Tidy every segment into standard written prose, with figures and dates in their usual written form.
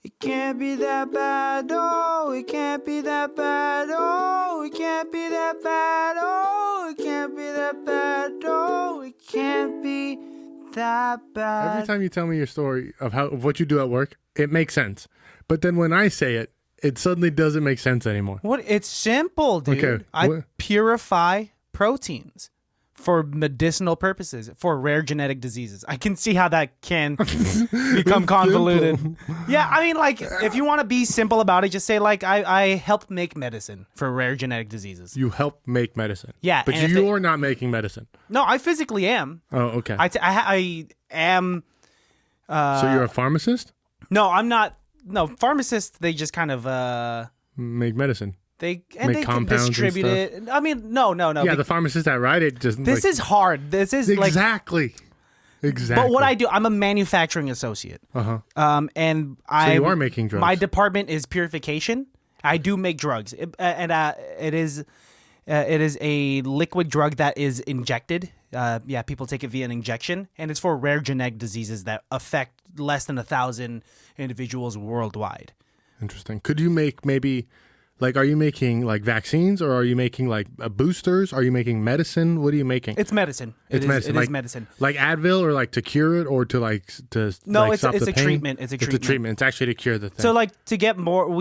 It can't be that bad, oh, it can't be that bad, oh, it can't be that bad, oh, it can't be that bad, oh, it can't be that bad. Every time you tell me your story of what you do at work, it makes sense. But then when I say it, it suddenly doesn't make sense anymore. What? It's simple, dude. Okay, I purify proteins for medicinal purposes, for rare genetic diseases. I can see how that can become convoluted. Yeah, I mean, like, if you want to be simple about it, just say, like, I help make medicine for rare genetic diseases. You help make medicine. Yeah. But you are not making medicine. No, I physically am. Oh, okay. I am... so you're a pharmacist? No, I'm not. No, pharmacists, they just kind of... make medicine. They compounds can distribute it. I mean, no. Yeah, the pharmacists that write it just... This is hard. This is Exactly. But what I do, I'm a manufacturing associate. Uh-huh. And So you are making drugs. My department is purification. I do make drugs. It is a liquid drug that is injected. People take it via an injection, and it's for rare genetic diseases that affect less than 1,000 individuals worldwide. Interesting. Could you make maybe... Like, are you making, like, vaccines, or are you making, like, boosters? Are you making medicine? What are you making? It's medicine. It's medicine. It is medicine. Like Advil, or, like, to cure it, or to, like, No, stop the a pain? treatment. It's a treatment. It's a treatment. It's actually to cure the thing. So, like, to get more,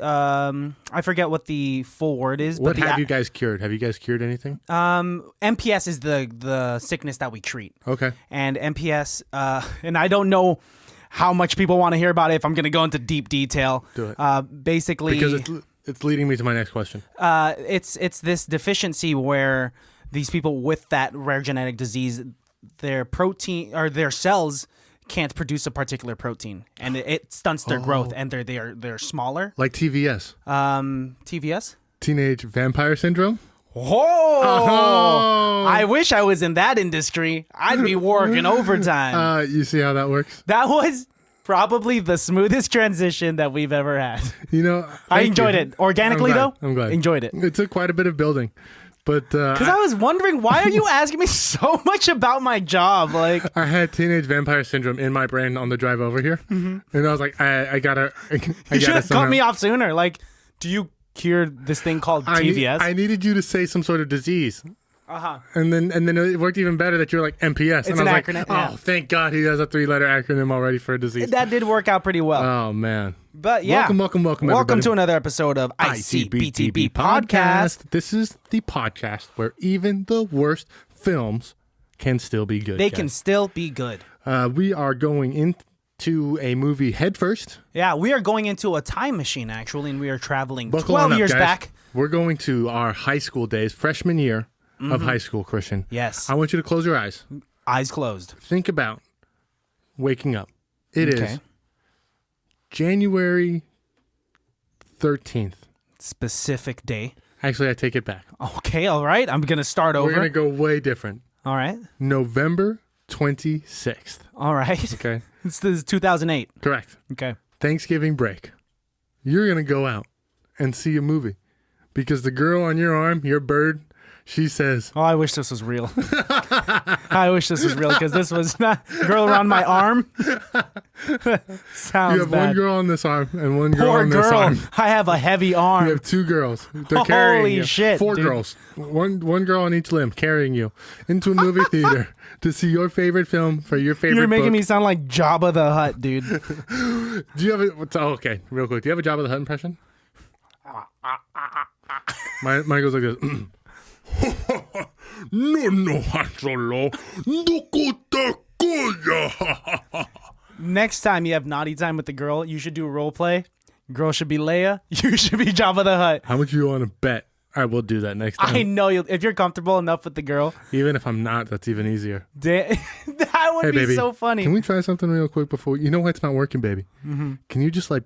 I forget what the full word is. What have you guys cured? Have you guys cured anything? MPS is the sickness that we treat. Okay. And MPS, and I don't know how much people want to hear about it, if I'm going to go into deep detail. Do it. Basically... Because it's leading me to my next question. It's this deficiency where these people with that rare genetic disease, their protein or their cells can't produce a particular protein, and it stunts their growth, and they're smaller. Like TVS. TVS? Teenage Vampire Syndrome. Oh! I wish I was in that industry. I'd be working overtime. You see how that works? That was probably the smoothest transition that we've ever had. You know, I enjoyed it. Organically, I'm glad. Enjoyed it. It took quite a bit of building. But because I was wondering, why are you asking me so much about my job? Like, I had Teenage Vampire Syndrome in my brain on the drive over here, and I was like, I gotta. You should have cut me off sooner. Like, do you cure this thing called TVS? I needed you to say some sort of disease. And then it worked even better that you're like MPS. It's and I was acronym. Like, oh, thank God he has a 3-letter acronym already for a disease. That did work out pretty well. Oh, man. But yeah. Welcome, everybody. To another episode of ICBTB Podcast. This is the podcast where even the worst films can still be good. They can still be good. We are going into a movie head first. Yeah, we are going into a time machine, actually, and we are traveling Buckle 12 on up, years guys. back. We're going to our high school days, freshman year of high school, Christian. Yes. I want you to close your eyes. Eyes closed. Think about waking up. It is January 13th. Specific day. Actually, I take it back. Okay, all right. I'm going to start over. We're going to go way different. All right. November 26th. All right. Okay. This is 2008. Correct. Okay. Thanksgiving break. You're going to go out and see a movie because the girl on your arm, your bird, she says, "Oh, I wish this was real. I wish this was real because this was not girl around my arm." Sounds you have bad. one girl on this arm and one girl Poor on this girl. arm. I have a heavy arm. You have 2 girls. They're carrying Holy you. shit, 4 dude. girls. One girl on each limb carrying you into a movie theater to see your favorite film for your favorite You're making book. me sound like Jabba the Hutt, dude. Do you have a... Oh, okay, real quick. Do you have a Jabba the Hutt impression? Mine goes like this. No, Han Solo. Next time you have naughty time with the girl, you should do a role play. Girl should be Leia. You should be Jabba the Hutt. How much you want to bet I will do that next time? I know you. If you're comfortable enough with the girl, Even if I'm not, that's even easier. that would Hey, be baby, so funny. Can we try something real quick before... You know why it's not working, baby? Can you just, like,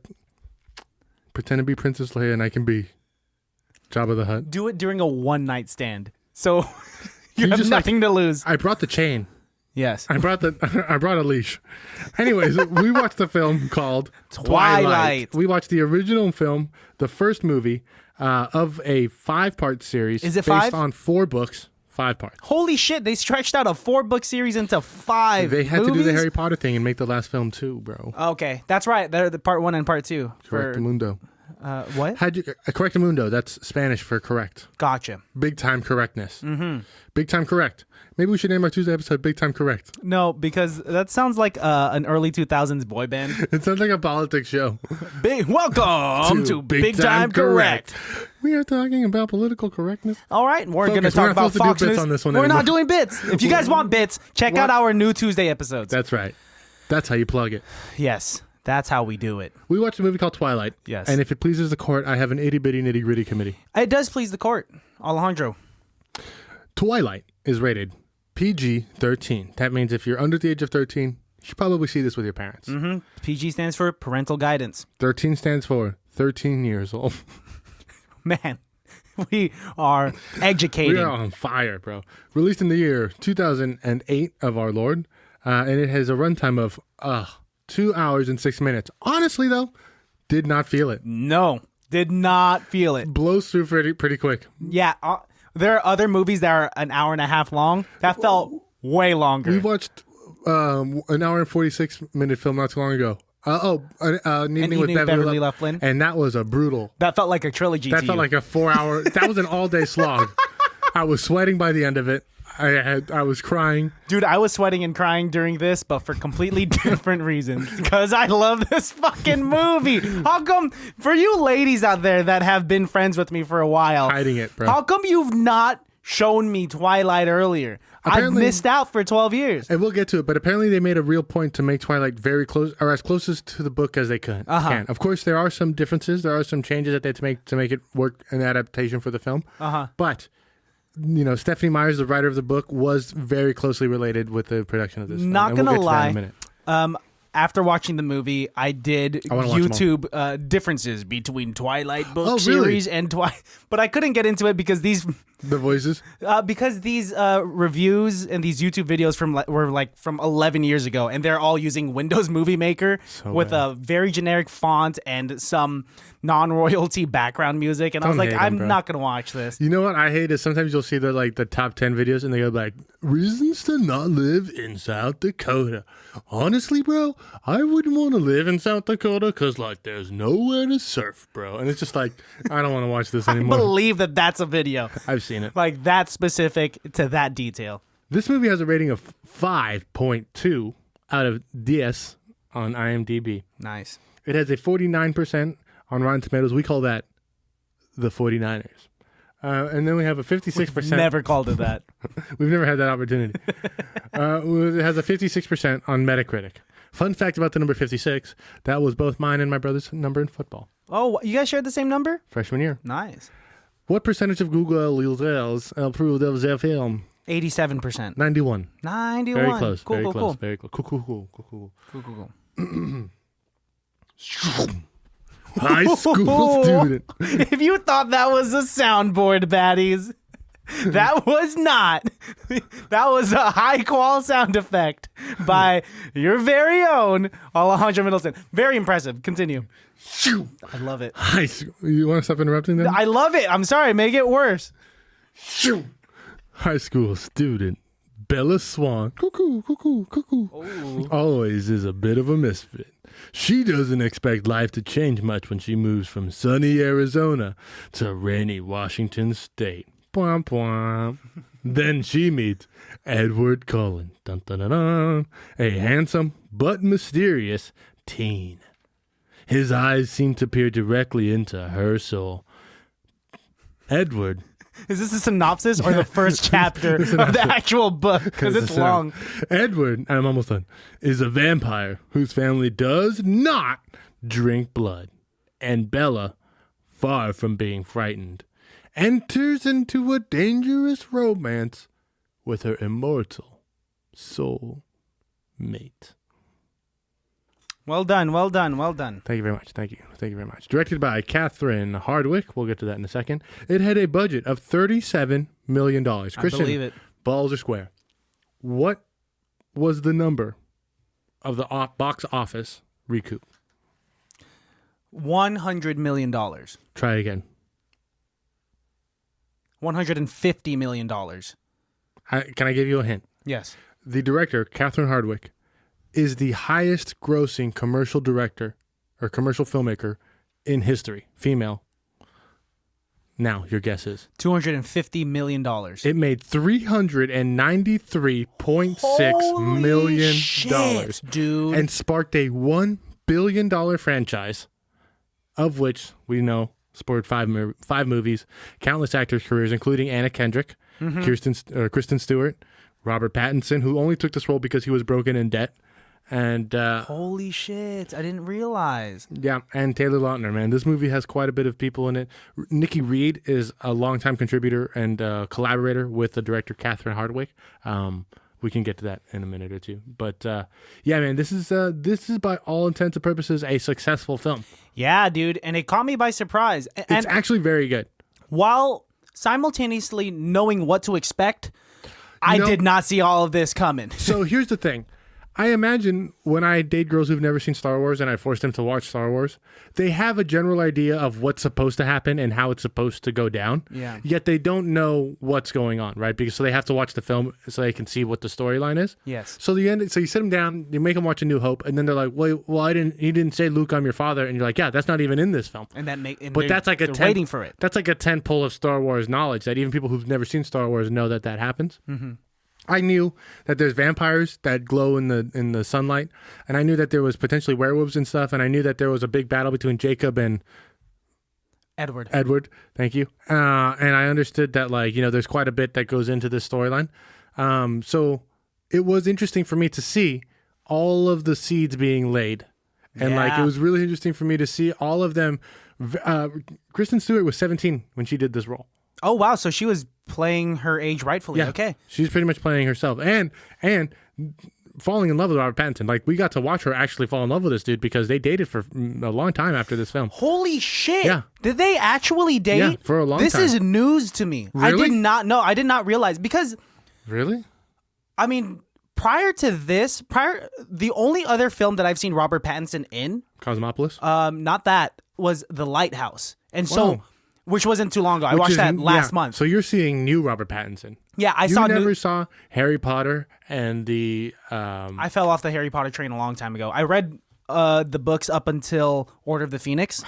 pretend to be Princess Leia and I can be Jabba the Hutt? Do it during a one-night stand. So you You have just, nothing to lose. I brought the chain. Yes. I brought a leash. Anyways, we watched a film called Twilight. We watched the original film, the first movie of a 5-part series. Is it based 5? on 4 books. 5 parts. Holy shit! They stretched out a 4-book series into 5. They had movies? to do the Harry Potter thing and make the last film too, bro. Okay, that's right. They're the part 1 and part 2. Correctamundo. What? Correctamundo. That's Spanish for correct. Gotcha. Big time correctness. Mm-hmm. Big time correct. Maybe we should name our Tuesday episode Big Time Correct. No, because that sounds like an early 2000s boy band. It sounds like a politics show. Welcome to Big Time Correct. We are talking about political correctness. All right, we're going to talk about Fox News. On this one we're anymore. not doing bits. If you guys want bits, check out our new Tuesday episodes. That's right. That's how you plug it. Yes, that's how we do it. We watched a movie called Twilight. Yes. And if it pleases the court, I have an itty-bitty nitty-gritty committee. It does please the court. Alejandro. Twilight is rated PG-13. That means if you're under the age of 13, you should probably see this with your parents. Mm-hmm. PG stands for parental guidance. 13 stands for 13 years old. Man, we are educating. We are on fire, bro. Released in the year 2008 of our Lord, and it has a runtime of 2 hours and 6 minutes. Honestly, though, did not feel it. No, did not feel it. Blows through pretty quick. Yeah, there are other movies that are an hour and a half long. That felt way longer. We watched an hour and 46-minute film not too long ago. An Evening with Beverly Loughlin. And that was a brutal. That felt like a trilogy That to felt you. like a 4-hour. That was an all-day slog. I was sweating by the end of it. I was crying. Dude, I was sweating and crying during this, but for completely different reasons. Because I love this fucking movie. How come, for you ladies out there that have been friends with me for a while, Hiding it, bro. How come you've not shown me Twilight earlier? I've missed out for 12 years. And we'll get to it, but apparently they made a real point to make Twilight very close, or as closest to the book as they can. Of course, there are some differences. There are some changes that they had to make it work an adaptation for the film. But Stephanie Meyers, the writer of the book, was very closely related with the production of this film. Not gonna lie. In a minute. After watching the movie, I did YouTube differences between Twilight book series and Twilight, but I couldn't get into it because the voices because these reviews and these YouTube videos were from 11 years ago, and they're all using Windows Movie Maker with a very generic font and some non-royalty background music, and I was like, I'm not gonna watch this. You know what I hate is sometimes you'll see the top 10 videos and they go like, reasons to not live in South Dakota. Honestly, bro, I wouldn't want to live in South Dakota because there's nowhere to surf, bro. And it's just like, I don't want to watch this anymore. I believe that's a video. I've seen it. That specific to that detail. This movie has a rating of 5.2 out of 10 on IMDb. Nice. It has a 49% on Rotten Tomatoes. We call that the 49ers. And then we have a 56%. We've never called it that. We've never had that opportunity. It has a 56% on Metacritic. Fun fact about the number 56, that was both mine and my brother's number in football. Oh, you guys shared the same number? Freshman year. Nice. What percentage of Google users approved of their film? 87%. 91. 91. Very close. Cool, very cool, close. cool. Very close. Cool. High school student. If you thought that was a soundboard, baddies, that was not. That was a high-qual sound effect by your very own Alejandro Middleton. Very impressive. Continue. I love it. High school. You want to stop interrupting them? I love it. I'm sorry. Make it worse. High school student Bella Swan. Cuckoo. Oh. Always is a bit of a misfit. She doesn't expect life to change much when she moves from sunny Arizona to rainy Washington State. Pwam, pwam. Then she meets Edward Cullen, dun, dun, dun, dun, a handsome but mysterious teen. His eyes seem to peer directly into her soul. Edward. Is this a synopsis or the first chapter of the actual book? Because it's long. Edward, I'm almost done, is a vampire whose family does not drink blood. And Bella, far from being frightened, enters into a dangerous romance with her immortal soul mate. Well done. Thank you very much. Thank you very much. Directed by Catherine Hardwick. We'll get to that in a second. It had a budget of $37 million. Christian, I believe it. balls are square. What was the number of the box office recoup? $100 million. Try again. $150 million. Can I give you a hint? Yes. The director, Catherine Hardwicke, is the highest grossing commercial director or commercial filmmaker in history. Female. Now, your guess is? $250 million. It made $393.6 million, shit, dude. and sparked a $1 billion franchise, of which we know sported five movies, countless actors' careers, including Anna Kendrick, Kristen Stewart, Robert Pattinson, who only took this role because he was broken in debt. And holy shit, I didn't realize. Yeah, and Taylor Lautner, man. This movie has quite a bit of people in it. Nikki Reed is a longtime contributor and collaborator with the director Catherine Hardwicke. We can get to that in a minute or two. But yeah, man, this is by all intents and purposes a successful film. Yeah, dude, and it caught me by surprise. It's actually very good. While simultaneously knowing what to expect, I did not see all of this coming. So here's the thing. I imagine when I date girls who've never seen Star Wars and I force them to watch Star Wars, they have a general idea of what's supposed to happen and how it's supposed to go down. Yeah. Yet they don't know what's going on, right? Because so they have to watch the film so they can see what the storyline is. Yes. So you sit them down, you make them watch A New Hope, and then they're like, "Well, he didn't say Luke, I'm your father," and you're like, "Yeah, that's not even in this film." And but that's like waiting for it. That's like a 10 pull of Star Wars knowledge that even people who've never seen Star Wars know that happens. Mm-hmm. I knew that there's vampires that glow in the sunlight, and I knew that there was potentially werewolves and stuff, and I knew that there was a big battle between Jacob and Edward, thank you. And I understood that there's quite a bit that goes into this storyline. So it was interesting for me to see all of the seeds being laid, and it was really interesting for me to see all of them. Kristen Stewart was 17 when she did this role. Oh wow! So she was playing her age rightfully. Yeah, okay. She's pretty much playing herself and falling in love with Robert Pattinson. Like, we got to watch her actually fall in love with this dude because they dated for a long time after this film. Holy shit! Yeah. Did they actually date? Yeah, for a long time. This is news to me. Really? I did not know. I did not realize because. Really? I mean, prior to this, the only other film that I've seen Robert Pattinson in, Cosmopolis, not that, was The Lighthouse, and Whoa. so. Which wasn't too long ago. I watched that last month. So you're seeing new Robert Pattinson. Yeah, You never saw Harry Potter and the... I fell off the Harry Potter train a long time ago. I read the books up until Order of the Phoenix.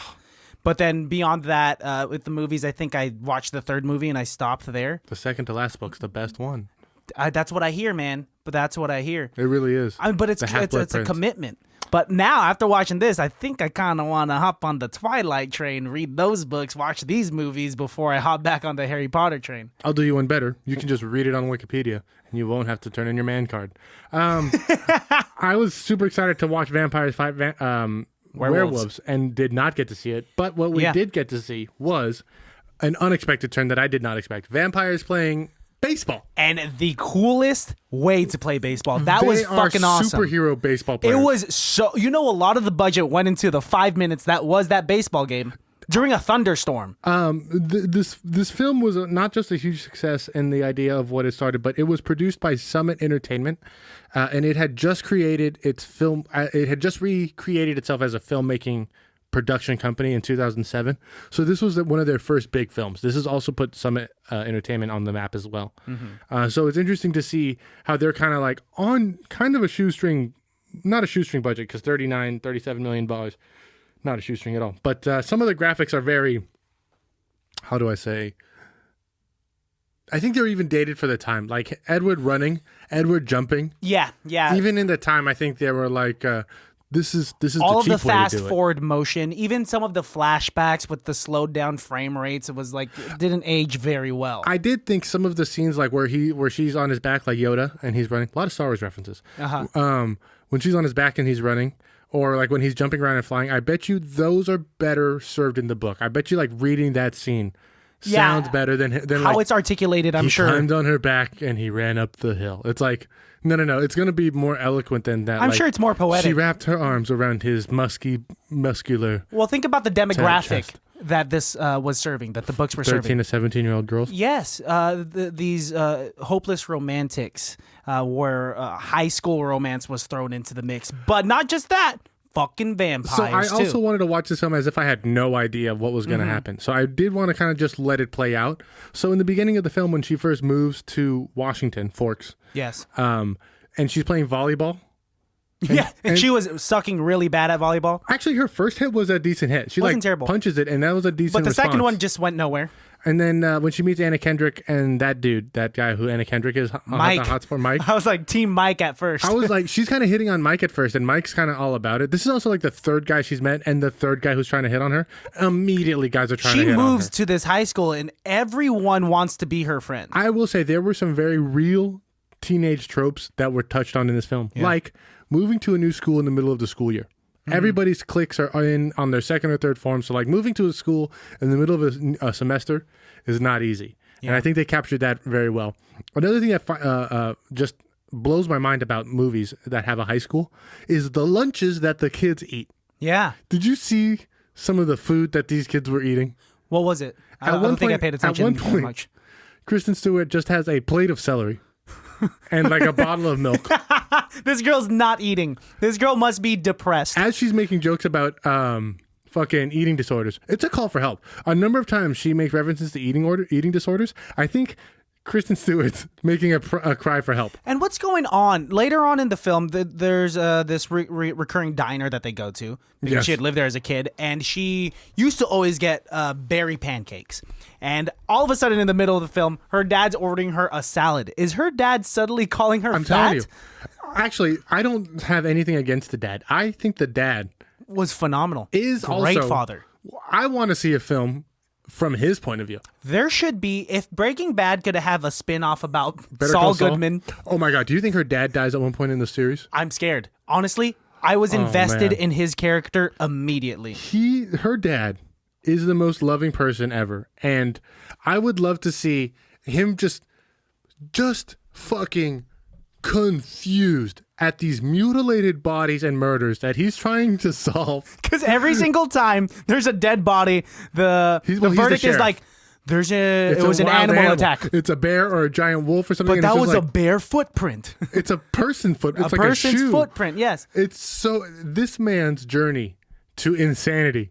But then beyond that, with the movies, I think I watched the third movie and I stopped there. The second to last book's the best one. That's what I hear, man. But that's what I hear. It really is. But it's a commitment. But now, after watching this, I think I kind of want to hop on the Twilight train, read those books, watch these movies before I hop back on the Harry Potter train. I'll do you one better. You can just read it on Wikipedia, and you won't have to turn in your man card. I was super excited to watch vampires fight werewolves and did not get to see it. But what we did get to see was an unexpected turn that I did not expect. Vampires playing baseball. And the coolest way to play baseball. That was fucking awesome. Superhero baseball players. It was so... a lot of the budget went into the 5 minutes that was that baseball game during a thunderstorm. This film was not just a huge success in the idea of what it started, but it was produced by Summit Entertainment, and it had just created its film... it had just recreated itself as a filmmaking production company in 2007. So this was one of their first big films. This has also put Summit Entertainment on the map as well. Mm-hmm. So it's interesting to see how they're kind of like on kind of a shoestring, not a shoestring budget, because $37 million, not a shoestring at all. But some of the graphics are very, how do I say? I think they're even dated for the time. Like Edward running, Edward jumping. Yeah. Even in the time, I think they were like... This is all the cheap of the way fast to do it. forward motion, even some of the flashbacks with the slowed down frame rates. It was like it didn't age very well. I did think some of the scenes like where she's on his back like Yoda and he's running. A lot of Star Wars references. When she's on his back and he's running, or like when he's jumping around and flying. I bet you those are better served in the book. I bet you like reading that scene sounds better than how like, it's articulated. I'm sure he climbed on her back and he ran up the hill. It's like. No. It's going to be more eloquent than that. I'm sure it's more poetic. She wrapped her arms around his muscular. Well, think about the demographic that this was serving, that the books were 13 serving. to 17-year-old girls? Yes. These hopeless romantics where high school romance was thrown into the mix. But not just that. fucking vampires. So I also too. wanted to watch this film as if I had no idea what was going to happen. So I did want to kind of just let it play out. So in the beginning of the film, when she first moves to Washington, Forks, Yes. and she's playing volleyball. And she was sucking really bad at volleyball. Actually, her first hit was a decent hit. She Wasn't like terrible. punches it, and that was a decent But the response. second one just went nowhere. And then when she meets Anna Kendrick and that dude, that guy who Anna Kendrick is, Mike. the hotspot, Mike. I was like Team Mike at first. I was like, she's kind of hitting on Mike at first, and Mike's kind of all about it. This is also like the third guy she's met, and the third guy who's trying to hit on her. Immediately, guys are trying to She hit on her. moves to this high school, and everyone wants to be her friend. I will say there were some very real teenage tropes that were touched on in this film, like moving to a new school in the middle of the school year. Everybody's cliques are in on their second or third form, so like moving to a school in the middle of a semester is not easy. And I think they captured that very well. Another thing that just blows my mind about movies that have a high school is the lunches that the kids eat. Yeah. Did you see some of the food that these kids were eating? What was it? I don't think I paid attention at one point, much. Kristen Stewart just has a plate of celery and like a bottle of milk. This girl's not eating. This girl must be depressed. As she's making jokes about fucking eating disorders, it's a call for help. A number of times she makes references to eating disorders. I think Kristen Stewart's making a cry for help. And what's going on later on in the film? There's this recurring diner that they go to because she had lived there as a kid, and she used to always get berry pancakes. And all of a sudden, in the middle of the film, her dad's ordering her a salad. Is her dad suddenly calling her I'm fat? telling you. Actually, I don't have anything against the dad. I think the dad Was phenomenal. is Great also, father. I want to see a film from his point of view. There should be, if Breaking Bad could have a spin-off about Better Saul Call Saul? Goodman, Oh my God. Do you think her dad dies at one point in the series? I'm scared. Honestly, I was invested man. in his character immediately. Her dad is the most loving person ever. And I would love to see him just fucking confused at these mutilated bodies and murders that he's trying to solve. Because every single time there's a dead body, the He's verdict is sheriff. like, it was an wild animal attack. It's a bear or a giant wolf or something. But and that it's was just a bare footprint. it's a person foot. It's A like person's a shoe. footprint, yes. It's so this man's journey to insanity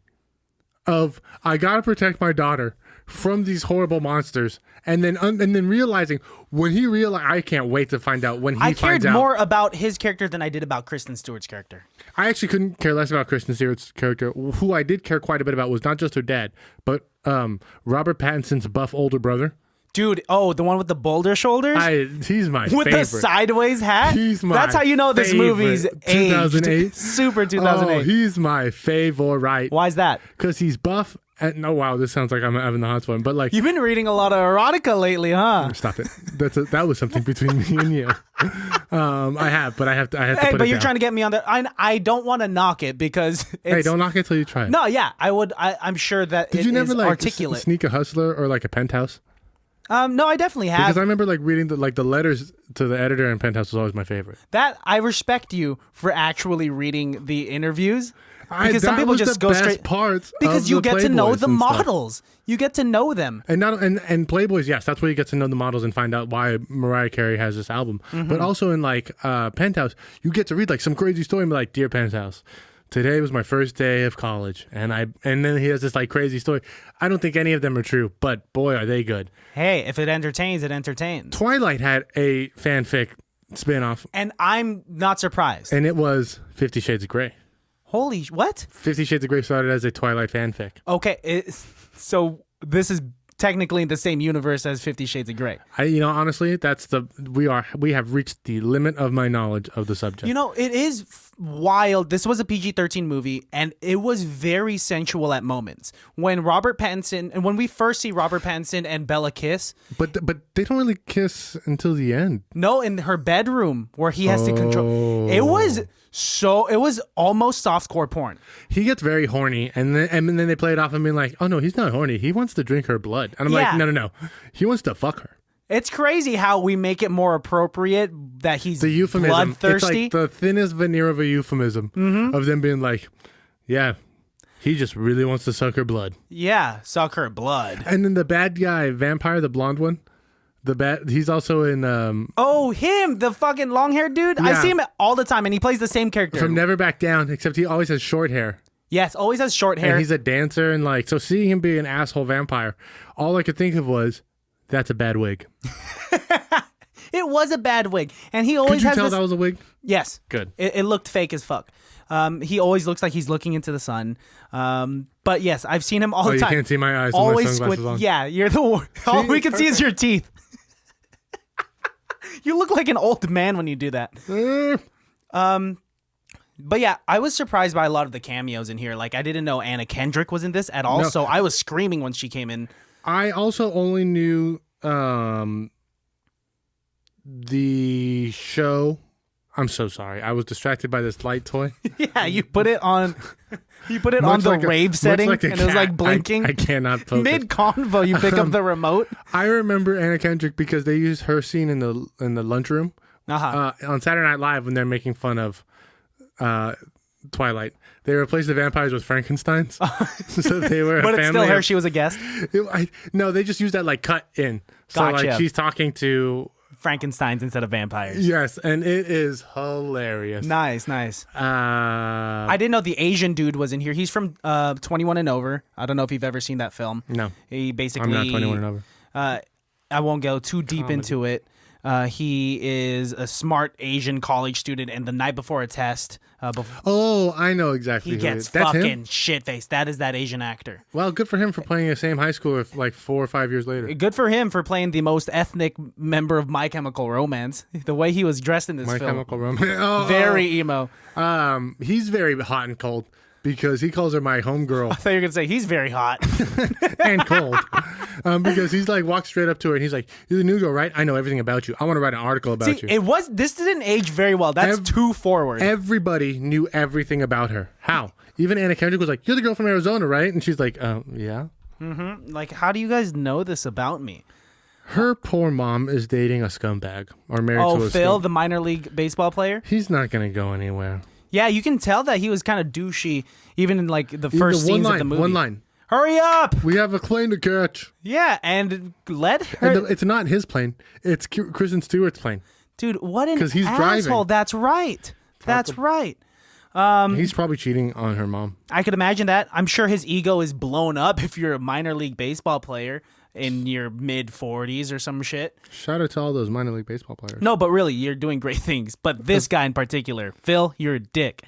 of I gotta protect my daughter from these horrible monsters, and then realizing when he realized, I can't wait to find out when he I finds cared out. more about his character than I did about Kristen Stewart's character. I actually couldn't care less about Kristen Stewart's character. Who I did care quite a bit about was not just her dad, but Robert Pattinson's buff older brother. Dude, the one with the boulder shoulders? He's my with favorite. the sideways hat? He's my That's how you know this favorite. movie's 2008. aged. Super 2008. Oh, he's my favorite. Why is that? Because he's buff. And, oh, wow, this sounds like I'm having the hot one. But, like, You've been reading a lot of erotica lately, huh? stop it. That was something between me and you. I have to Hey, put but it you're down. trying to get me on there. I don't want to knock it because it's... Hey, don't knock it till you try it. No, yeah, I would. I'm sure that Did you never, is like, articulate. sneak a Hustler or, like, a Penthouse? No, I definitely have. Because I remember, like, reading the letters to the editor, and Penthouse was always my favorite. That I respect you for actually reading the interviews. Because some that people was just the go best straight parts because of you the get to know Playboys the and stuff. models. You get to know them. And Playboys, yes, that's where you get to know the models and find out why Mariah Carey has this album. Mm-hmm. But also in like Penthouse, you get to read like some crazy story and be like, "Dear Penthouse, today was my first day of college," and then he has this like crazy story. I don't think any of them are true, but boy, are they good. Hey, if it entertains, it entertains. Twilight had a fanfic spinoff, And I'm not surprised. and it was 50 Shades of Grey. Holy, what? 50 Shades of Grey started as a Twilight fanfic. Okay, so this is technically in the same universe as 50 Shades of Grey. Honestly, we have reached the limit of my knowledge of the subject. You know, it is wild. This was a PG-13 movie, and it was very sensual at moments. When Robert Pattinson, and when we first see Robert Pattinson and Bella kiss, But they don't really kiss until the end. no, in her bedroom where he has to control. It was almost softcore porn. He gets very horny, and then they play it off and being like, "Oh no, he's not horny. He wants to drink her blood." And I'm Yeah. like, "No. He wants to fuck her." It's crazy how we make it more appropriate that he's The euphemism. bloodthirsty. It's like the thinnest veneer of a euphemism of them being like, "Yeah, he just really wants to suck her blood." Yeah, suck her blood. And then the bad guy vampire, the blonde one, He's also in Oh, him, the fucking long-haired dude. I Yeah. see him all the time, and he plays the same character. from Never Back Down, except he always has short hair. Yes, always has short hair. And he's a dancer, and like, so seeing him be an asshole vampire, all I could think of was, that's a bad wig. It was a bad wig, and he always Could you has tell this... that was a wig? Yes. Good. It looked fake as fuck. He always looks like he's looking into the sun. But yes, I've seen him all the You time. can't see my eyes with Always my sunglasses on. Yeah, you're the one. All we can see is your teeth. You look like an old man when you do that. But yeah, I was surprised by a lot of the cameos in here. Like, I didn't know Anna Kendrick was in this at all, No. so I was screaming when she came in. I also only knew the show. I'm so sorry. I was distracted by this light toy. Yeah, you put it on. You put it on the rave setting, and it was like blinking. I cannot focus. Mid convo, you pick up the remote. I remember Anna Kendrick because they used her scene in the lunchroom Uh-huh. on Saturday Night Live when they're making fun of Twilight. They replaced the vampires with Frankensteins, so they were. But a it's family still her. of- She was a guest. No, they just used that like cut in. So Gotcha. like she's talking to. Frankensteins instead of vampires. Yes, and it is hilarious. Nice. I didn't know the Asian dude was in here. He's from 21 and Over. I don't know if you've ever seen that film. No, He basically. I'm not 21 and over. I won't go too deep into it. He is a smart Asian college student, and the night before a test, Oh, I know exactly. he who it gets is. That's fucking him. shit-faced. That is that Asian actor. Well, good for him for playing the same high school like 4 or 5 years later. Good for him for playing the most ethnic member of My Chemical Romance. The way he was dressed in this My film. Chemical Romance. Very emo. He's very hot and cold because he calls her my I homegirl thought you were going to say he's very hot. and cold. Because he's like walks straight up to her and he's like, "You're the new girl, right? I know everything about you. I want to write an article about See, you." this didn't age very well. That's too forward. Everybody knew everything about her. How? Even Anna Kendrick was like, "You're the girl from Arizona, right?" And she's like, yeah." Like, how do you guys know this about me? Her poor mom is dating a scumbag or married to Oh, a Phil, scumbag. the minor league baseball player? He's not going to go anywhere. Yeah, you can tell that he was kind of douchey even in like the first scenes of the movie. One line. Hurry up! We have a plane to catch. Yeah, and let her... And it's not his plane. It's Kristen Stewart's plane. Dude, what an 'Cause he's asshole. driving. That's right. That's right. He's probably cheating on her mom. I could imagine that. I'm sure his ego is blown up if you're a minor league baseball player in your mid-40s or some shit. Shout out to all those minor league baseball players. No, but really, you're doing great things. But this guy in particular, Phil, you're a dick.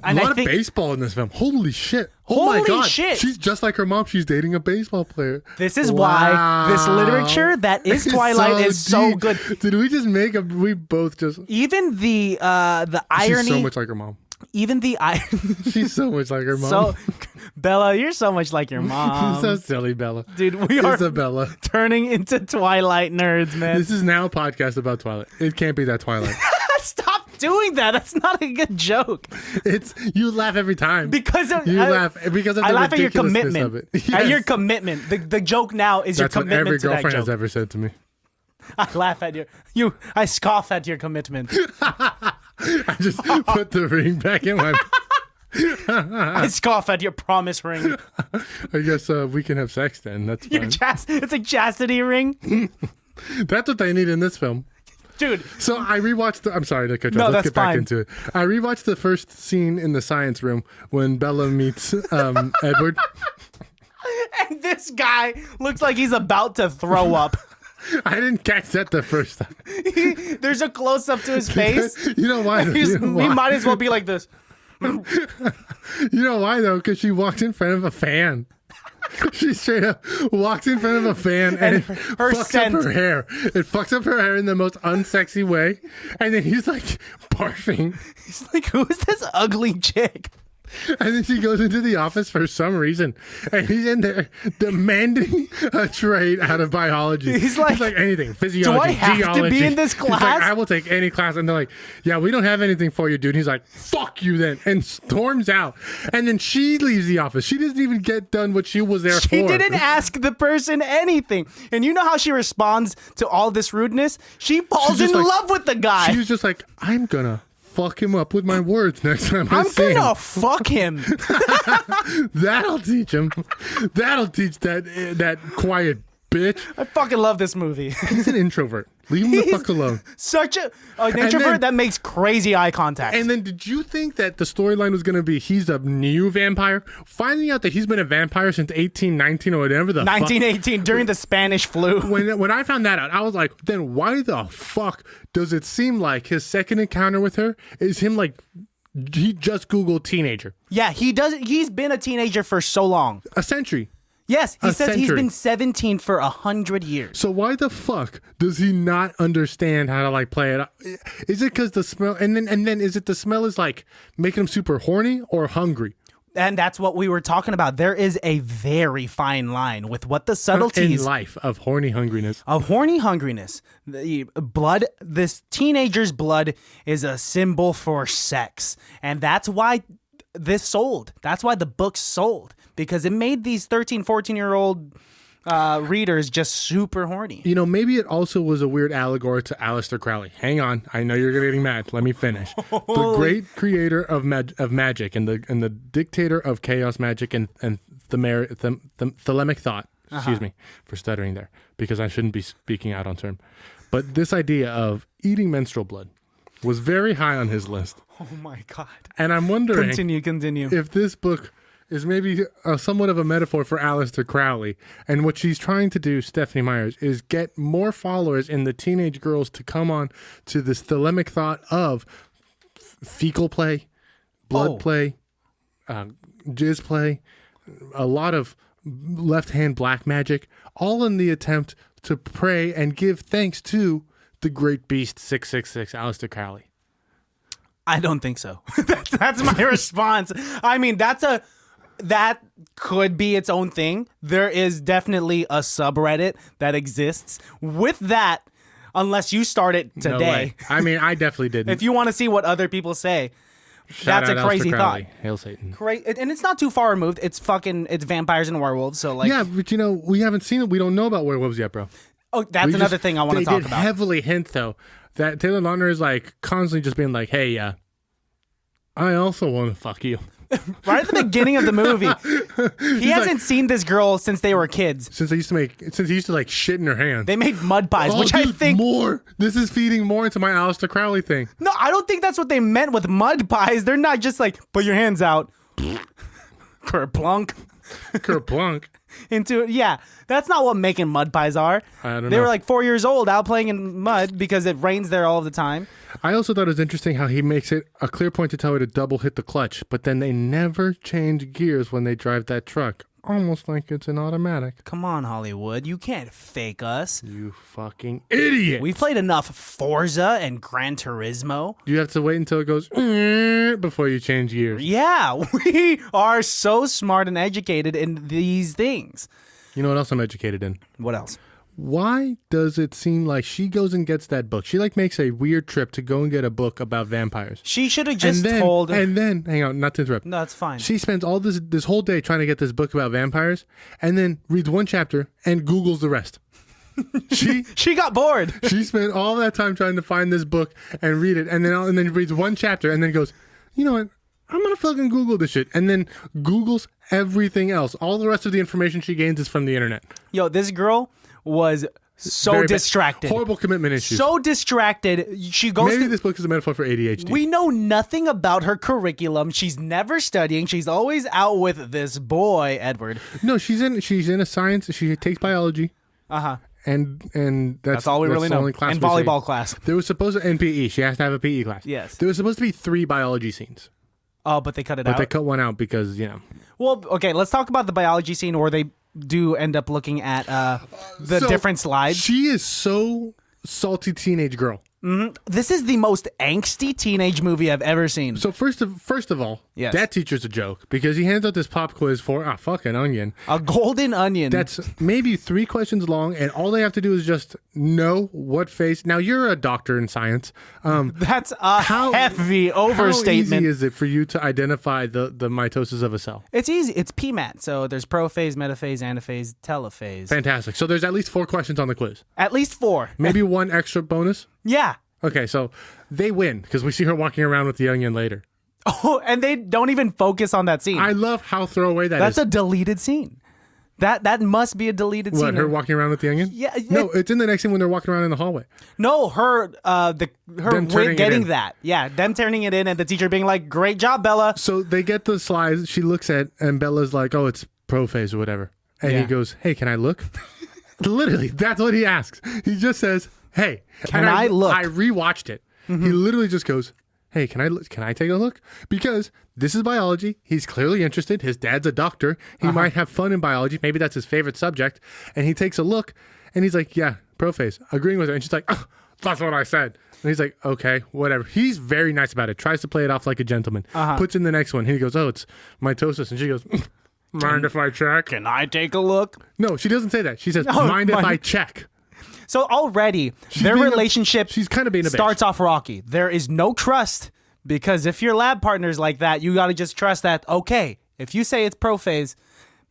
A lot of baseball in this film. Holy shit. Oh Holy my God. shit. She's just like her mom. She's dating a baseball player. This is why this literature that is It's Twilight is so deep. good. Did we just make a... We both just... Even the irony... She's so much like her mom. Even the irony... She's so much like her mom. So, Bella, you're so much like your You're mom. so silly, Bella. Dude, we are Isabella. turning into Twilight nerds, man. This is now a podcast about Twilight. It can't be that Twilight. Stop doing that. That's not a good joke. It's... You laugh every time. Because of, You laugh because of the I laugh at your ridiculousness commitment. of it. At Yes. your commitment. The joke now is That's your what commitment every to that girlfriend joke. has ever said to me. I laugh at I scoff at your commitment. I just put the ring back in my... I scoff at your promise ring. I guess we can have sex then. That's fine. It's a chastity ring. That's what they need in this film. Dude, So I rewatched. I'm sorry to cut you No, off. Let's that's get back fine. into it. I rewatched the first scene in the science room when Bella meets Edward. and this guy looks like he's about to throw up. I didn't catch that the first time. There's a close up to his face. You know why? He might as well be like this. You know why though? Because she walks in front of a fan. She straight up walks in front of a fan and it her fucks scent. up her hair. It fucks up her hair in the most unsexy way. And then he's like barfing. He's like, who is this ugly chick? And then she goes into the office for some reason. And he's in there demanding a trade out of biology. He's like, anything. Physiology, do I have geology. to be in this He's like, class? I will take any class. And they're like, yeah, we don't have anything for you, dude. And he's like, fuck you then. And storms out. And then she leaves the office. She doesn't even get done what she was there for. She didn't ask the person anything. And you know how she responds to all this rudeness? She falls in just like- love with the guy. She was just like, I'm gonna fuck him up with my words next time I I'm see gonna him. fuck him. That'll teach him. That'll teach that quiet bitch. I fucking love this movie. He's an introvert. Leave him the fuck alone. Such an introvert that makes crazy eye contact. And then did you think that the storyline was going to be he's a new vampire? Finding out that he's been a vampire since 1819 or whatever the 1918 during the Spanish flu. When I found that out, I was like, then why the fuck does it seem like his second encounter with her is him like he just Googled teenager? Yeah, he does. He's been a teenager for so long. A century. Yes, he says he's century. been 17 for 100 years. So why the fuck does he not understand how to like play it? Is it because the smell? And then is it the smell is like making him super horny or hungry? And that's what we were talking about. There is a very fine line with what the subtleties in life of horny hungriness. Of horny hungriness. The blood, this teenager's blood is a symbol for sex. And that's why this sold. That's why the book sold. Because it made these 13, 14-year-old readers just super horny. You know, maybe it also was a weird allegory to Aleister Crowley. Hang on, I know you're getting mad. Let me finish. The great creator of magic and the dictator of chaos magic and thelemic thought. Excuse me for stuttering there, because I shouldn't be speaking out on term. But this idea of eating menstrual blood was very high on his list. Oh my God. And I'm wondering continue. if this book is maybe somewhat of a metaphor for Aleister Crowley. And what she's trying to do, Stephanie Myers, is get more followers in the teenage girls to come on to this thelemic thought of fecal play, blood play, jizz play, a lot of left-hand black magic, all in the attempt to pray and give thanks to the great beast 666, Aleister Crowley. I don't think so. That's my response. I mean, that could be its own thing. There is definitely a subreddit that exists with that, unless you start it today. No way. I mean, I definitely didn't. If you want to see what other people say, Shout that's a crazy thought. Hail Satan. And it's not too far removed. It's vampires and werewolves. So like, yeah, but you know, we haven't seen it. We don't know about werewolves yet, bro. Oh, that's another thing I want to talk about. They did heavily hint though that Taylor Lautner is like constantly just being like, "Hey, I also want to fuck you." Right at the beginning of the movie, he hasn't seen this girl since they were kids. Since he used to like shit in her hands. They made mud pies, which I think more. This is feeding more into my Aleister Crowley thing. No, I don't think that's what they meant with mud pies. They're not just like put your hands out, kerplunk, kerplunk into it. Yeah, that's not what making mud pies are. I don't know. They were like 4 years old out playing in mud because it rains there all the time. I also thought it was interesting how he makes it a clear point to tell her to double hit the clutch, but then they never change gears when they drive that truck. Almost like it's an automatic. Come on, Hollywood. You can't fake us. You fucking idiot. We've played enough Forza and Gran Turismo. You have to wait until it goes before you change gears. Yeah, we are so smart and educated in these things. You know what else I'm educated in? What else? Why does it seem like she goes and gets that book? She like makes a weird trip to go and get a book about vampires. She should have just told. And then, hang on, not to interrupt. No, it's fine. She spends all this whole day trying to get this book about vampires, and then reads one chapter and Googles the rest. She got bored. She spent all that time trying to find this book and read it, and then reads one chapter and then goes, you know what? I'm gonna fucking Google this shit, and then Googles everything else. All the rest of the information she gains is from the internet. Yo, this girl was so distracted. Horrible commitment issues. So distracted. She goes. Maybe this book is a metaphor for ADHD. We know nothing about her curriculum. She's never studying. She's always out with this boy, Edward. No, she's in a science. She takes biology. And that's all we really know. And volleyball class. There was supposed to, and PE. She has to have a PE class. Yes. There was supposed to be 3 biology scenes. Oh, but they cut it out. But they cut one out because, you know. Well, okay, let's talk about the biology scene where they do end up looking at the different slides. She is so salty teenage girl. Mm-hmm. This is the most angsty teenage movie I've ever seen. So first of all, yes. That teacher's a joke because he hands out this pop quiz for fucking onion. A golden onion. That's maybe 3 questions long, and all they have to do is just know what face. Now you're a doctor in science. That's a heavy overstatement. How easy is it for you to identify the mitosis of a cell? It's easy. It's PMAT. So there's prophase, metaphase, anaphase, telophase. Fantastic. So there's at least 4 questions on the quiz. At least 4. Maybe 1 extra bonus. Yeah. Okay, so they win because we see her walking around with the onion later. Oh, and they don't even focus on that scene. I love how throwaway that is. That's a deleted scene. That must be a deleted scene. What, her walking around with the onion? Yeah. No, it's in the next scene when they're walking around in the hallway. No, her Them turning it getting in. that. Yeah, them turning it in and the teacher being like, "Great job, Bella." So they get the slides. She looks at, and Bella's like, "Oh, it's prophase or whatever." And Yeah. he goes, "Hey, can I look?" Literally, that's what he asks. He just says, "Hey, Can I look?" I rewatched it. He literally just goes, "Hey, can I take a look?" Because this is biology. He's clearly interested. His dad's a doctor. He might have fun in biology. Maybe that's his favorite subject. And he takes a look, and he's like, "Yeah, prophase," agreeing with her. And she's like, "Oh, that's what I said." And he's like, "Okay, whatever." He's very nice about it. Tries to play it off like a gentleman. Puts in the next one. He goes, "Oh, it's mitosis," and she goes, "Mind if I check?" Can I take a look? No, she doesn't say that. She says, Oh, "Mind if mind- I check?" So already their being a- relationship she's kind of being a bitch. starts off rocky. There is no trust because if your lab partner's like that, you got to just trust that, okay, if you say it's prophase,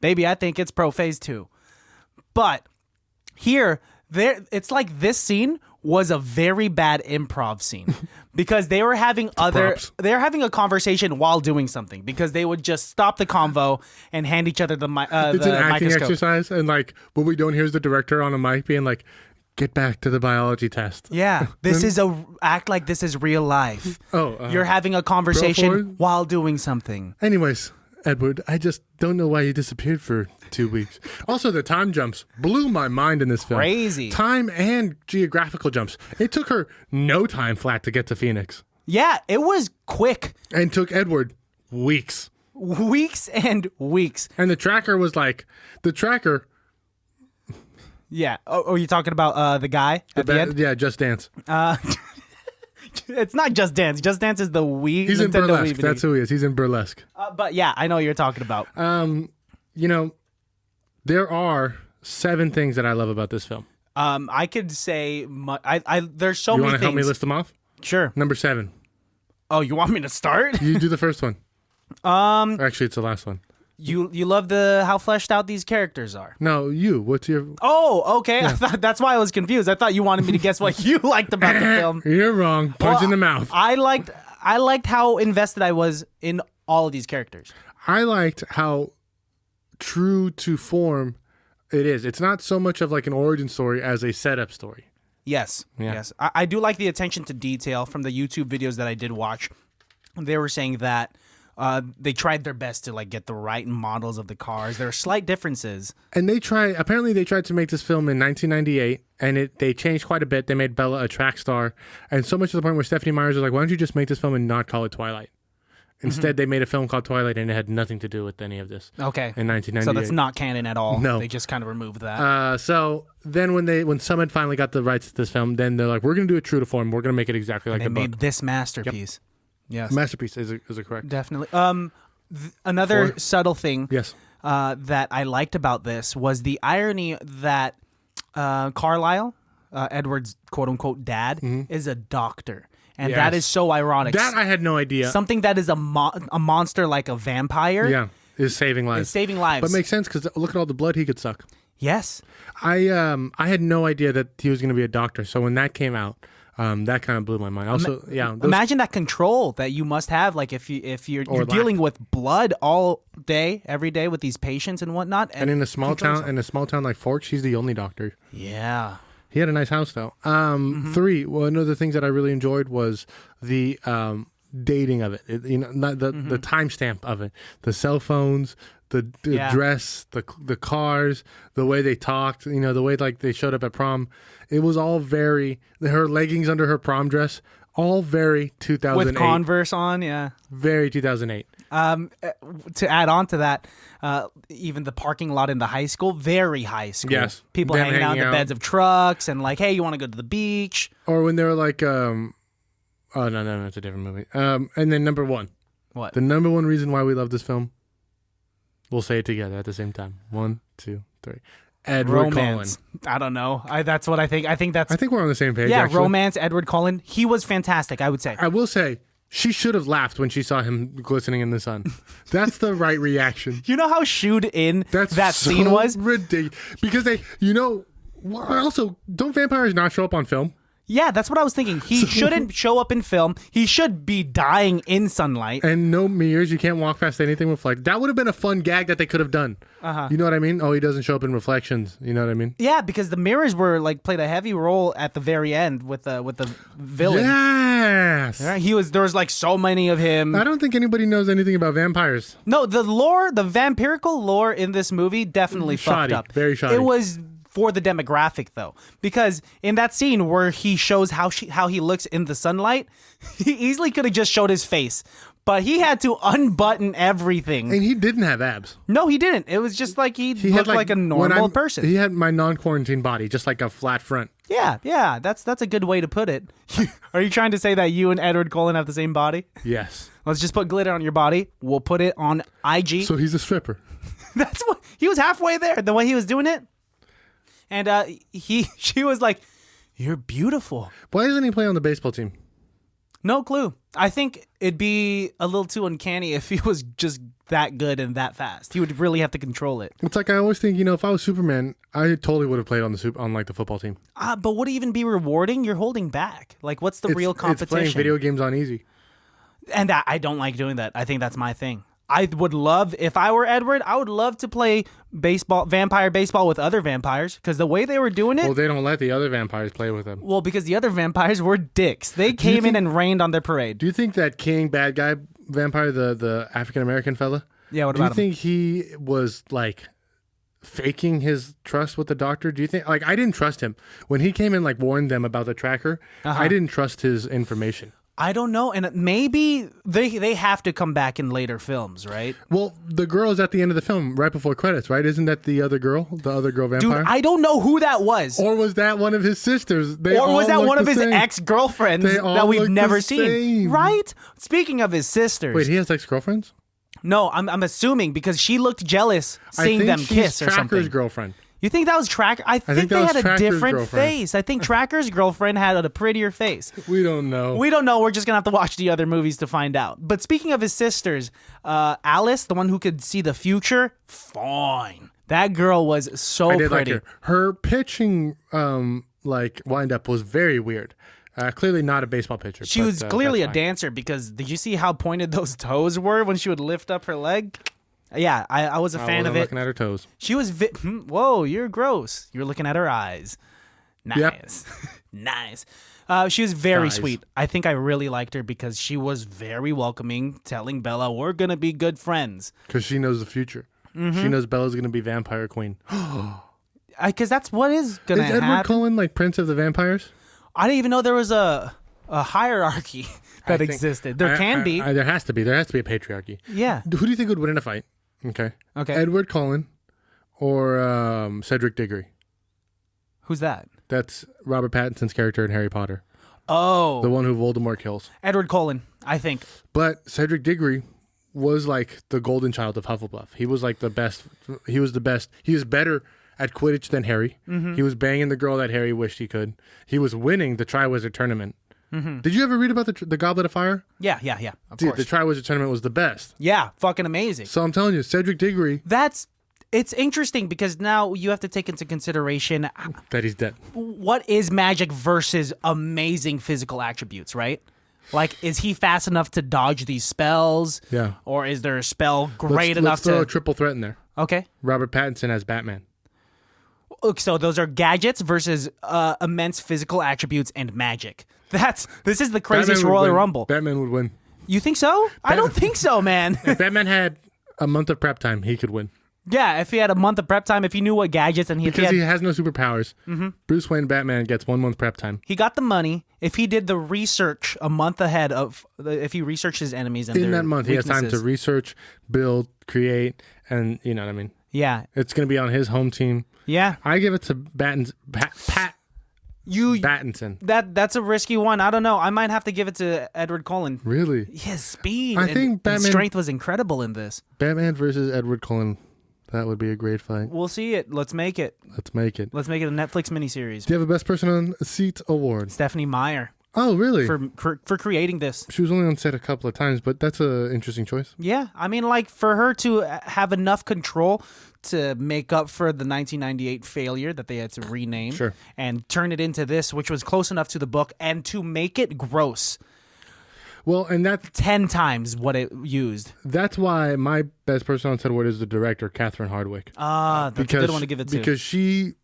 baby, I think it's prophase too. But here, it's like this scene was a very bad improv scene because they were having they're having a conversation while doing something because they would just stop the convo and hand each other the It's an acting microscope. exercise, and like what we don't hear is the director on a mic being like, "Get back to the biology test." Yeah, this is act like this is real life. Oh, You're having a conversation forward. while doing something. Anyways, Edward, I just don't know why you disappeared for 2 weeks. Also, the time jumps blew my mind in this film. Crazy. Time and geographical jumps. It took her no time flat to get to Phoenix, Yeah, it was quick. and took Edward weeks. Weeks and weeks. And the tracker was like, Yeah. Oh, are you talking about the guy at the end? yeah, Just Dance. It's not Just Dance. Just Dance is the Wii. He's in Nintendo burlesque. Wii That's who he is. He's in burlesque. but yeah, I know what you're talking about. You know, there are 7 things that I love about this film. I could say there's so You many want to help me things. list them off? Sure. Number 7. Oh, you want me to start? You do the first one. Actually, it's the last one. You love how fleshed out these characters are. No, you. What's your... Oh, okay. I thought, that's why I was confused. I thought you wanted me to guess what you liked about the film. You're wrong. Punch in the mouth. I liked how invested I was in all of these characters. I liked how true to form it is. It's not so much of like an origin story as a setup story. Yes. Yeah. Yes. I do like the attention to detail from the YouTube videos that I did watch. They were saying that they tried their best to like get the right models of the cars. There are slight differences. And apparently they tried to make this film in 1998, and they changed quite a bit. They made Bella a track star, and so much to the point where Stephanie Myers was like, "Why don't you just make this film and not call it Twilight?" Instead, they made a film called Twilight, and it had nothing to do with any of this. Okay. In 1998. So that's not canon at all. No. They just kind of removed that. So then when Summit finally got the rights to this film, then they're like, "We're going to do it true to form. We're going to make it exactly like They the made book." this masterpiece. Yes. Masterpiece is it correct? Definitely. Another 4? subtle thing Yes. that I liked about this was the irony that Carlisle, Edward's quote unquote dad, is a doctor. And that Yes. is so ironic. That I had no idea. Something that is a monster like a vampire Yeah, is saving lives. is saving lives. But makes sense because look at all the blood he could suck. yes. I had no idea that he was going to be a doctor. So when that came out, that kind of blew my mind. Also, Imagine that control that you must have, like if you're lack. dealing with blood all day, every day with these patients and whatnot. and in a small town like Forks, he's the only doctor. Yeah. He had a nice house though. 3. One of the things that I really enjoyed was the dating of it. Not the timestamp of it. The cell phones, the dress, the cars, the way they talked. The way like they showed up at prom. It was all very her leggings under her prom dress. All very 2008. With Converse on, yeah. Very 2008. To add on to that, even the parking lot in the high school, very high school. Yes. People Them hanging out in hanging the out. beds of trucks and like, hey, you want to go to the beach? Or when they were like, oh no, it's a different movie. And then number 1, What? the number 1 reason why we love this film. We'll say it together at the same time. 1, 2, 3. Edward Romance. Cullen. I don't know. That's what I think. I think that's I think we're on the same page. yeah. Actually. Romance. Edward Cullen. He was fantastic. I would say. I will say she should have laughed when she saw him glistening in the sun. That's the right reaction. You know how shooed in That's that so scene was? ridiculous because also don't vampires not show up on film? Yeah, that's what I was thinking. He shouldn't show up in film. He should be dying in sunlight. And no mirrors. You can't walk past anything with like that would have been a fun gag that they could have done. You know what I mean? Oh, he doesn't show up in reflections. You know what I mean? Yeah, because the mirrors were like played a heavy role at the very end with the villain. Yes. Right? There was like so many of him. I don't think anybody knows anything about vampires. No, the vampirical lore in this movie definitely fucked up. Very shoddy. It was for the demographic though, because in that scene where he shows how he looks in the sunlight, he easily could have just showed his face, but he had to unbutton everything. And he didn't have abs. No, he didn't. It was just like he looked like a normal person. He had my non-quarantine body, just like a flat front. Yeah, that's a good way to put it. Are you trying to say that you and Edward Cullen have the same body? Yes. Let's just put glitter on your body. We'll put it on IG. So he's a stripper. That's what he was halfway there. The way he was doing it. And she was like, "You're beautiful." Why doesn't he play on the baseball team? No clue. I think it'd be a little too uncanny if he was just that good and that fast. He would really have to control it. It's like I always think, if I was Superman, I totally would have played on like the football team. But would it even be rewarding? You're holding back. Like, what's the real competition? It's playing video games on easy. And I don't like doing that. I think that's my thing. I would love, if I were Edward, I would love to play vampire baseball with other vampires, because the way they were doing it. Well, they don't let the other vampires play with them. Well, because the other vampires were dicks. They came in and rained on their parade. Do you think that king bad guy vampire, the African American fella? Yeah, what about him? Do you think he was like faking his trust with the doctor? Do you think, like, I didn't trust him when he came and like warned them about the tracker? I didn't trust his information. I don't know, and maybe they have to come back in later films, right? Well, the girl is at the end of the film, right before credits, right? Isn't that the other girl vampire? Dude, I don't know who that was. Or was that one of his sisters? Or was that one of his ex-girlfriends that we've never seen? Right? Speaking of his sisters. Wait, he has ex-girlfriends? No, I'm assuming because she looked jealous seeing them kiss or something. Tracker's girlfriend. You think that was Tracker? I think they had a different face. I think Tracker's girlfriend had a prettier face. We don't know. We're just going to have to watch the other movies to find out. But speaking of his sisters, Alice, the one who could see the future, fine. That girl was so pretty. Like her. Her pitching wind-up was very weird. Clearly not a baseball pitcher. She was clearly a dancer, because did you see how pointed those toes were when she would lift up her leg? Yeah, I was a fan of it. Looking at her toes. She was whoa, you're gross. You're looking at her eyes. Nice. Yep. Nice. She was very sweet. I think I really liked her because she was very welcoming, telling Bella, we're going to be good friends. Because she knows the future. Mm-hmm. She knows Bella's going to be vampire queen. Because that's what is going to happen. Is Edward Cullen like Prince of the Vampires? I didn't even know there was a hierarchy that existed. There can be. There has to be. There has to be a patriarchy. Yeah. Who do you think would win in a fight? Okay. Edward Cullen or Cedric Diggory? Who's that? That's Robert Pattinson's character in Harry Potter. Oh. The one who Voldemort kills. Edward Cullen, I think. But Cedric Diggory was like the golden child of Hufflepuff. He was like the best. He was the best. He was better at Quidditch than Harry. Mm-hmm. He was banging the girl that Harry wished he could. He was winning the Triwizard Tournament. Mm-hmm. Did you ever read about the Goblet of Fire? Yeah. Of course. The Triwizard Tournament was the best. Yeah, fucking amazing. So I'm telling you, Cedric Diggory. It's interesting because now you have to take into consideration that he's dead. What is magic versus amazing physical attributes, right? Like, is he fast enough to dodge these spells? Yeah. Or is there a spell great enough let's throw a triple threat in there. Okay. Robert Pattinson as Batman. So those are gadgets versus immense physical attributes and magic. This is the craziest Royal Rumble. Batman would win. You think so? I don't think so, man. If Batman had a month of prep time, he could win. Yeah, if he had a month of prep time, if he knew what gadgets and he has no superpowers. Mm-hmm. Bruce Wayne Batman gets 1 month prep time. He got the money. If he did the research a month ahead if he researched his enemies and in that month, weaknesses. He has time to research, build, create, and you know what I mean. Yeah, it's going to be on his home team. Yeah, I give it to Pattinson. That's a risky one. I don't know. I might have to give it to Edward Cullen. Really? His speed and strength was incredible in this. Batman versus Edward Cullen. That would be a great fight. We'll see it. Let's make it. Let's make it. Let's make it a Netflix miniseries. Do you have a Best Person on Seat award? Stephanie Meyer. Oh, really? for creating this. She was only on set a couple of times, but that's an interesting choice. Yeah, I mean, like for her to have enough control to make up for the 1998 failure that they had to rename Sure. and turn it into this, which was close enough to the book, and to make it gross Well, and 10 times what it used. that's why my best person on set award is the director, Catherine Hardwicke. That's a good one to give it to. Because she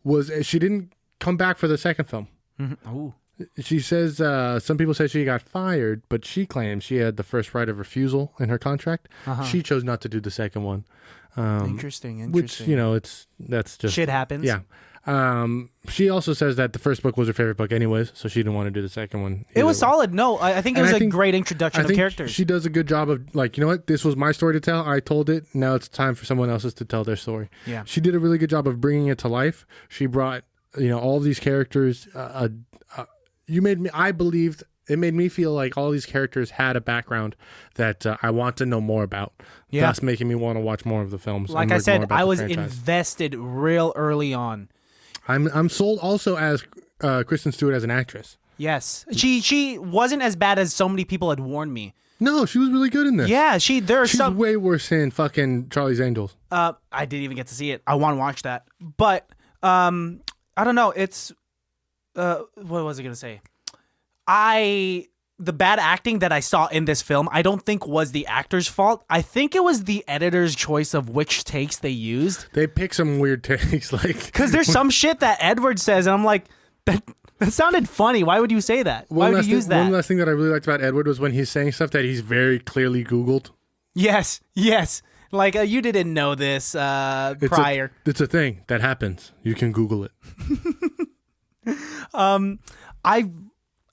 didn't come back for the second film. Mm-hmm. Ooh. She says some people say she got fired, but she claims she had the first right of refusal in her contract. She chose not to do the second one. Interesting. Which, that's just... Shit happens. Yeah. She also says that the first book was her favorite book anyways, so she didn't want to do the second one. It was solid. No, I think it was a great introduction of characters. She does a good job of, like, you know what? This was my story to tell. I told it. Now it's time for someone else's to tell their story. Yeah. She did a really good job of bringing it to life. She brought, all these characters... It made me feel like all these characters had a background that I want to know more about. Yeah. Thus making me want to watch more of the films. Like I said, I was invested real early on. I'm sold also as Kristen Stewart as an actress. Yes. She wasn't as bad as so many people had warned me. No, she was really good in this. Yeah, she's way worse in fucking Charlie's Angels. I didn't even get to see it. I want to watch that. But I don't know. It's what was I going to say? The bad acting that I saw in this film, I don't think was the actor's fault. I think it was the editor's choice of which takes they used. They pick some weird takes, like... Because there's some shit that Edward says, and I'm like, that sounded funny. Why would you say that? Why would you use that? One last thing that I really liked about Edward was when he's saying stuff that he's very clearly Googled. Yes. Like, you didn't know this prior. It's a thing that happens. You can Google it. I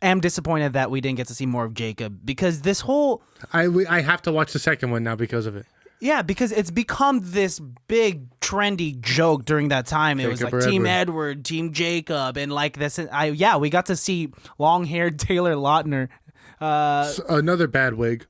am disappointed that we didn't get to see more of Jacob, because this whole... I have to watch the second one now because of it. Yeah, because it's become this big trendy joke during that time. It was like Team Edward, Team Jacob, and like this. We got to see long-haired Taylor Lautner. Another bad wig.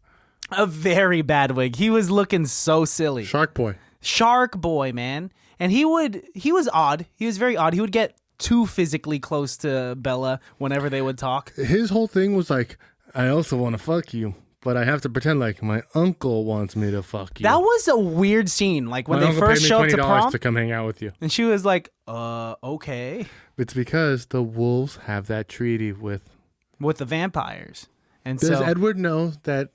A very bad wig. He was looking so silly. Shark Boy, man. And he was odd. He was very odd. He would get too physically close to Bella whenever they would talk. His whole thing was like, I also want to fuck you, but I have to pretend like my uncle wants me to fuck you. That was a weird scene. Like when they first showed up to prom, to come hang out with you, and she was like, okay. It's because the wolves have that treaty with the vampires. And does Edward know that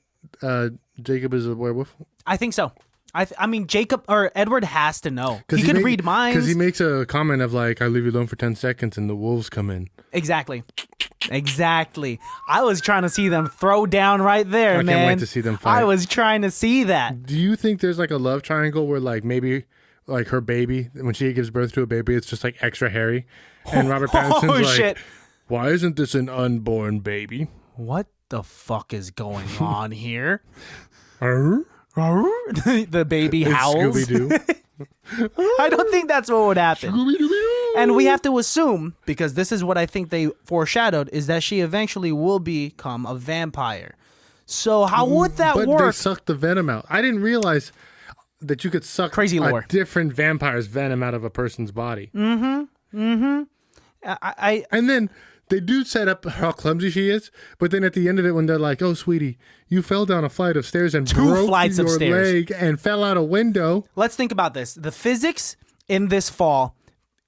Jacob is a werewolf? I think so. I mean, Jacob or Edward has to know. He can read minds. Because he makes a comment of like, I leave you alone for 10 seconds and the wolves come in. Exactly. I was trying to see them throw down right there, man. I can't wait to see them fight. I was trying to see that. Do you think there's like a love triangle where like maybe like her baby, when she gives birth to a baby, it's just like extra hairy? And Robert Pattinson's like, shit. Why isn't this an unborn baby? What the fuck is going on here? The baby howls. Scooby-Doo. I don't think that's what would happen. And we have to assume, because this is what I think they foreshadowed, is that she eventually will become a vampire. So how would that work? But they sucked the venom out. I didn't realize that you could suck a different vampire's venom out of a person's body. And then they do set up how clumsy she is, but then at the end of it, when they're like, "Oh, sweetie, you fell down a flight of stairs and broke your leg and fell out a window." Let's think about this. The physics in this fall,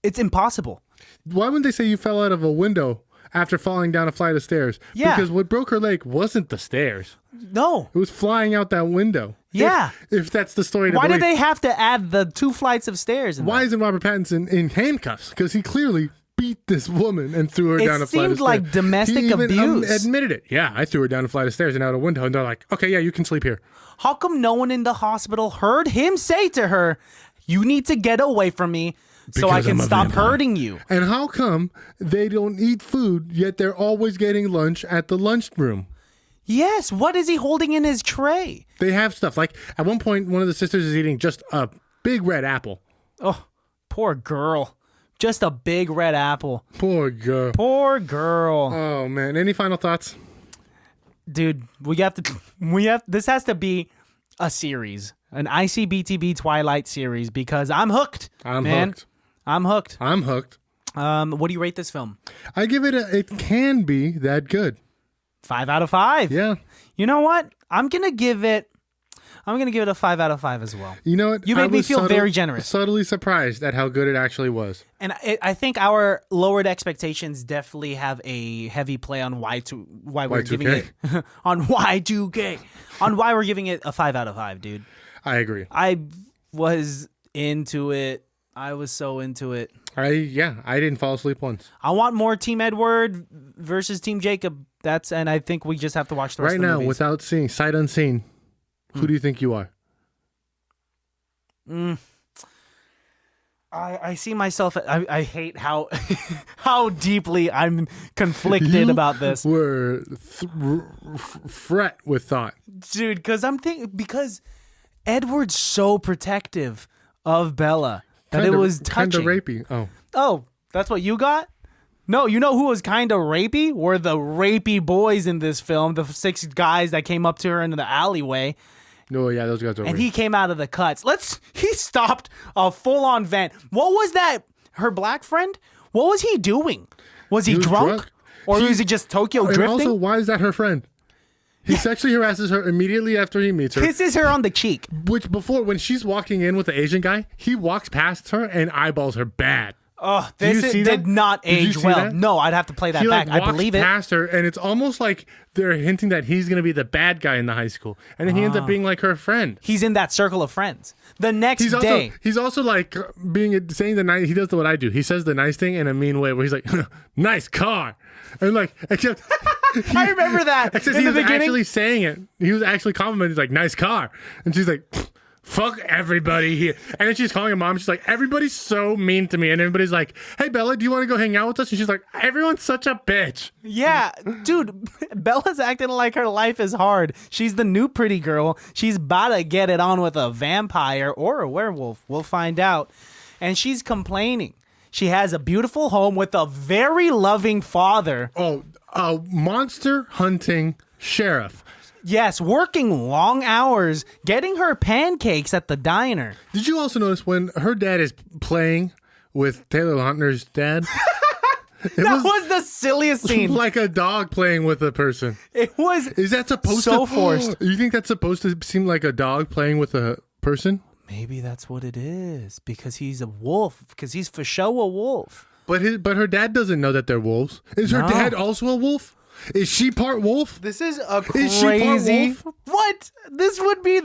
it's impossible. Why wouldn't they say you fell out of a window after falling down a flight of stairs? Yeah. Because what broke her leg wasn't the stairs. No. It was flying out that window. Yeah. If that's the story to Why believe. did they have to add the 2 flights of stairs? Why isn't Robert Pattinson in handcuffs? Because he clearly beat this woman and threw her down a flight of stairs. It seemed like domestic abuse. He admitted it. Yeah, I threw her down a flight of stairs and out a window, and they're like, okay, yeah, you can sleep here. How come no one in the hospital heard him say to her, you need to get away from me so I can stop hurting you? And how come they don't eat food, yet they're always getting lunch at the lunchroom? Yes, what is he holding in his tray? They have stuff. Like, at one point, one of the sisters is eating just a big red apple. Oh, poor girl. Just a big red apple. Poor girl. Oh, man. Any final thoughts? Dude, this has to be a series. An ICBTB Twilight series, because I'm hooked. I'm hooked. What do you rate this film? I give it it can be that good. 5 out of 5. Yeah. You know what? I'm gonna give it a 5 out of 5 as well. You know what? You made me feel very generous. Subtly surprised at how good it actually was. And I think our lowered expectations definitely have a heavy play on why we're giving it on Y2K, on why we're giving it a 5 out of 5, dude. I agree. I was into it. I was so into it. I didn't fall asleep once. I want more Team Edward versus Team Jacob. And I think we just have to watch the rest of the movies. Right now, without seeing, sight unseen, who do you think you are? I see myself. I hate how how deeply I'm conflicted about this. We're fret with thought, dude. Because Edward's so protective of Bella that it was touching. Kind of rapey. Oh, that's what you got? No, you know who was kind of rapey? Were the rapey boys in this film, the 6 guys that came up to her in the alleyway. No, yeah, those guys are And rapey. he came out of the cuts. He stopped a full-on vent. What was that? Her black friend? What was he doing? Was he drunk? Or was he just Tokyo drifting? And also, why is that her friend? He sexually harasses her immediately after he meets her. Kisses her on the cheek. Which before, when she's walking in with the Asian guy, he walks past her and eyeballs her bad. Oh, this did not age well. That? No, I'd have to play that back. I believe it. He walks past her, and it's almost like they're hinting that he's going to be the bad guy in the high school. And then he ends up being like her friend. He's in that circle of friends. The next day. He's also like saying the nice, he does what I do. He says the nice thing in a mean way where he's like, nice car. And like, except... I remember that. Except he was actually saying it. He was actually complimenting. He's like, nice car. And she's like... Fuck everybody here. And then she's calling her mom. She's like, everybody's so mean to me. And everybody's like, hey, Bella, do you want to go hang out with us? And she's like, everyone's such a bitch. Yeah, dude, Bella's acting like her life is hard. She's the new pretty girl. She's about to get it on with a vampire or a werewolf. We'll find out. And she's complaining. She has a beautiful home with a very loving father. Oh, a monster hunting sheriff. Yes, working long hours, getting her pancakes at the diner. Did you also notice when her dad is playing with Taylor Lautner's dad? That was the silliest scene. Like a dog playing with a person. It was. Is that supposed so forced? You think that's supposed to seem like a dog playing with a person? Maybe that's what it is. Because he's a wolf. Because he's for show a wolf. But her dad doesn't know that they're wolves. Is her dad also a wolf? Is she part wolf? This is a crazy... Is she part wolf? What? This would be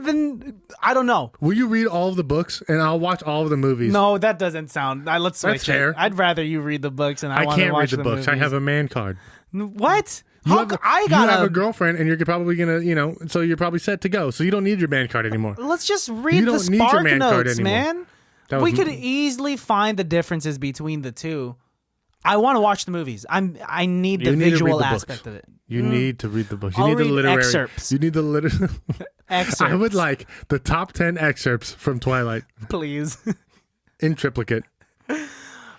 I don't know. Will you read all of the books and I'll watch all of the movies? No, that doesn't sound... Let's switch. That's fair. I'd rather you read the books and I want to can't watch read the books. movies. I have a man card. What? You have a girlfriend and you're probably going to, so you're probably set to go. So you don't need your man card anymore. Let's just read the Spark Notes, man. We could easily find the differences between the two. I want to watch the movies. I need the visual aspect of it. You need to read the books. You I'll need the read literary excerpts. You need the excerpts. I would like the top 10 excerpts from Twilight. Please. In triplicate. You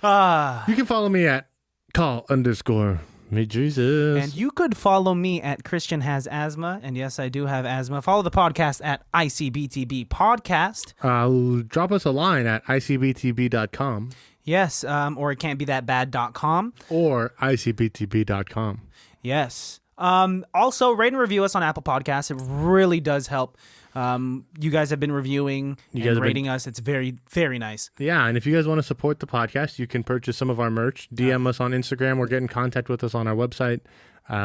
can follow me at call_me Jesus. And you could follow me at Christian Has Asthma. And yes, I do have asthma. Follow the podcast at ICBTB Podcast. Drop us a line at ICBTB.com. Yes, or it can't be that bad.com. Or ICBTB.com. Yes. Also, rate and review us on Apple Podcasts. It really does help. You guys have been reviewing and rating us. It's very, very nice. Yeah, and if you guys want to support the podcast, you can purchase some of our merch. DM us on Instagram or get in contact with us on our website,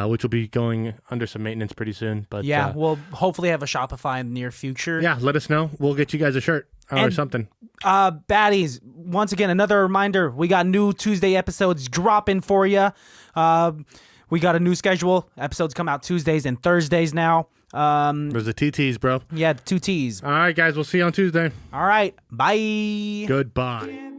which will be going under some maintenance pretty soon. But yeah, we'll hopefully have a Shopify in the near future. Yeah, let us know. We'll get you guys a shirt or something. Baddies, once again, another reminder. We got new Tuesday episodes dropping for you. We got a new schedule. Episodes come out Tuesdays and Thursdays now. There's the TTs, bro. Yeah, the 2 T's. All right, guys. We'll see you on Tuesday. All right. Bye. Goodbye.